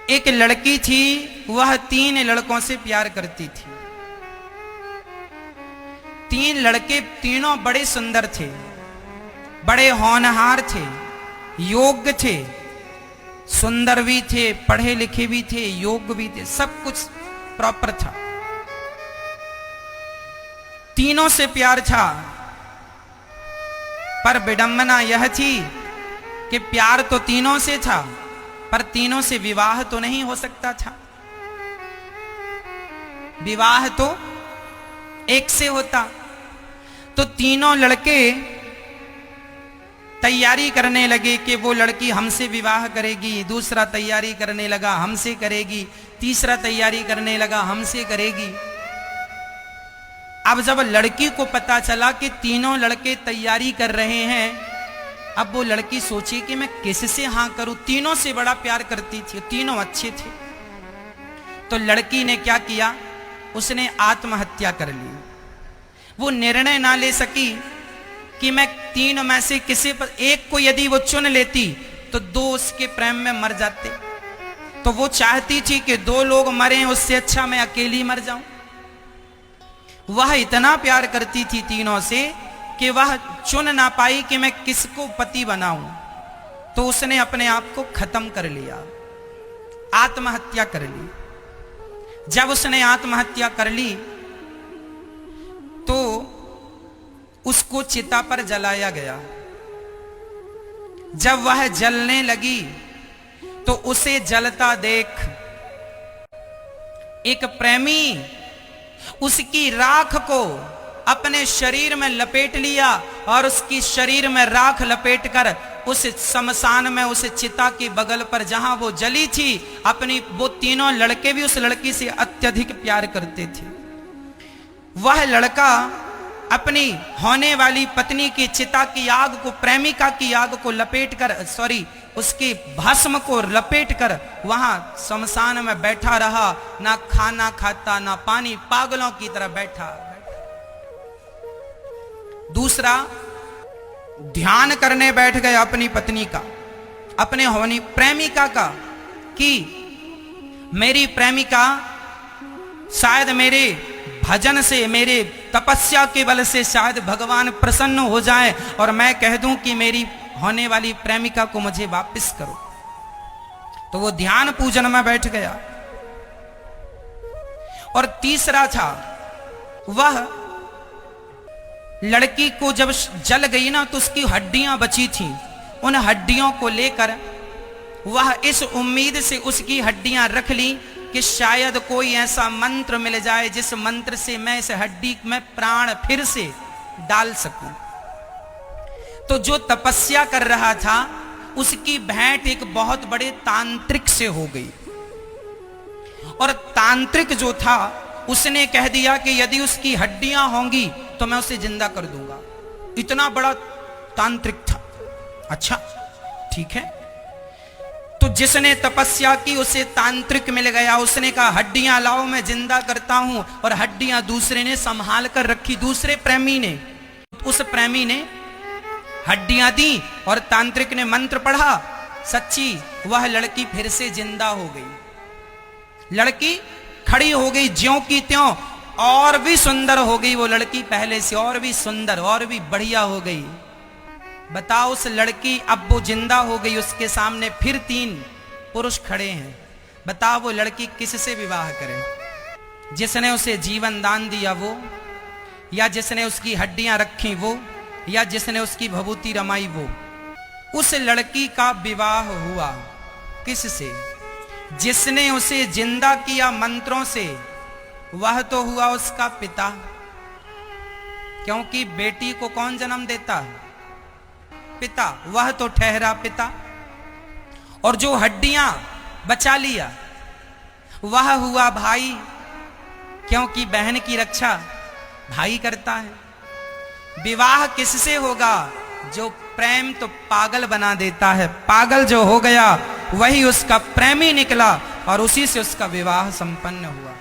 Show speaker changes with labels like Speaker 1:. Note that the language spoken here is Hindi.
Speaker 1: एक लड़की थी, वह 3 लड़कों से प्यार करती थी। 3 लड़के, तीनों बड़े सुंदर थे, बड़े होनहार थे, योग्य थे, सुंदर भी थे, पढ़े लिखे भी थे, योग्य भी थे, सब कुछ प्रॉपर था। तीनों से प्यार था, पर विडंबना यह थी कि प्यार तो तीनों से था, पर तीनों से विवाह तो नहीं हो सकता था। विवाह तो एक से होता। तो तीनों लड़के तैयारी करने लगे कि वो लड़की हमसे विवाह करेगी, दूसरा तैयारी करने लगा हमसे करेगी, तीसरा तैयारी करने लगा हमसे करेगी। अब जब लड़की को पता चला कि तीनों लड़के तैयारी कर रहे हैं, अब वो लड़की सोची कि मैं किससे हाँ करूं, तीनों से बड़ा प्यार करती थी, तीनों अच्छे थे। तो लड़की ने क्या किया, उसने आत्महत्या कर ली। वो निर्णय ना ले सकी कि मैं तीनों में से किसी पर एक को यदि वो चुन लेती तो 2 उसके प्रेम में मर जाते। तो वो चाहती थी कि 2 लोग मरें, उससे अच्छा मैं अकेली मर जाऊं। वह इतना प्यार करती थी तीनों से कि वह चुन ना पाई कि मैं किसको पति बनाऊं। तो उसने अपने आप को खत्म कर लिया, आत्महत्या कर ली। जब उसने आत्महत्या कर ली तो उसको चिता पर जलाया गया। जब वह जलने लगी तो उसे जलता देख एक प्रेमी उसकी राख को अपने शरीर में लपेट लिया और उसकी शरीर में राख लपेटकर उस शमशान में, उस चिता के बगल पर जहां वो जली थी, वो तीनों लड़के भी उस लड़की से अत्यधिक प्यार करते थे। वह लड़का अपनी होने वाली पत्नी की चिता की आग को, प्रेमिका की आग को लपेटकर, उसके भस्म को लपेटकर वहां शमशान में बैठा रहा, ना खाना खाता ना पानी, पागलों की तरह बैठा। दूसरा ध्यान करने बैठ गया अपनी पत्नी का, अपने होनी प्रेमिका का, कि मेरी प्रेमिका शायद मेरे भजन से, मेरे तपस्या के बल से शायद भगवान प्रसन्न हो जाए और मैं कह दूं कि मेरी होने वाली प्रेमिका को मुझे वापस करो। तो वो ध्यान पूजन में बैठ गया। और तीसरा था, वह लड़की को जब जल गई ना तो उसकी हड्डियां बची थी, उन हड्डियों को लेकर वह इस उम्मीद से उसकी हड्डियां रख ली कि शायद कोई ऐसा मंत्र मिल जाए जिस मंत्र से मैं इस हड्डी में प्राण फिर से डाल सकूं। तो जो तपस्या कर रहा था उसकी भेंट एक बहुत बड़े तांत्रिक से हो गई। और तांत्रिक जो था उसने कह दिया कि यदि उसकी हड्डियां होंगी तो मैं उसे जिंदा कर दूंगा। इतना बड़ा तांत्रिक था। अच्छा ठीक है। तो जिसने तपस्या की उसे तांत्रिक मिल गया। उसने कहा हड्डियां लाओ, मैं जिंदा करता हूं। और हड्डियां दूसरे ने संभाल कर रखी, दूसरे प्रेमी ने। उस प्रेमी ने हड्डियां दी और तांत्रिक ने मंत्र पढ़ा। सच्ची वह लड़की फिर से जिंदा हो गई। लड़की खड़ी हो गई ज्यों की त्यों, और भी सुंदर हो गई वो लड़की पहले से, और भी सुंदर, और भी बढ़िया हो गई। बताओ उस लड़की, अब वो जिंदा हो गई, उसके सामने फिर 3 पुरुष खड़े हैं। बताओ वो लड़की किससे विवाह करे? जिसने उसे जीवन दान दिया वो, या जिसने उसकी हड्डियां रखी वो, या जिसने उसकी भभूति रमाई वो। उस लड़की का विवाह हुआ किससे? जिसने उसे जिंदा किया मंत्रों से, वह तो हुआ उसका पिता। क्योंकि बेटी को कौन जन्म देता है? पिता। वह तो ठहरा पिता। और जो हड्डियां बचा लिया वह हुआ भाई, क्योंकि बहन की रक्षा भाई करता है। विवाह किससे होगा? जो प्रेम तो पागल बना देता है। पागल जो हो गया वही उसका प्रेमी निकला और उसी से उसका विवाह संपन्न हुआ।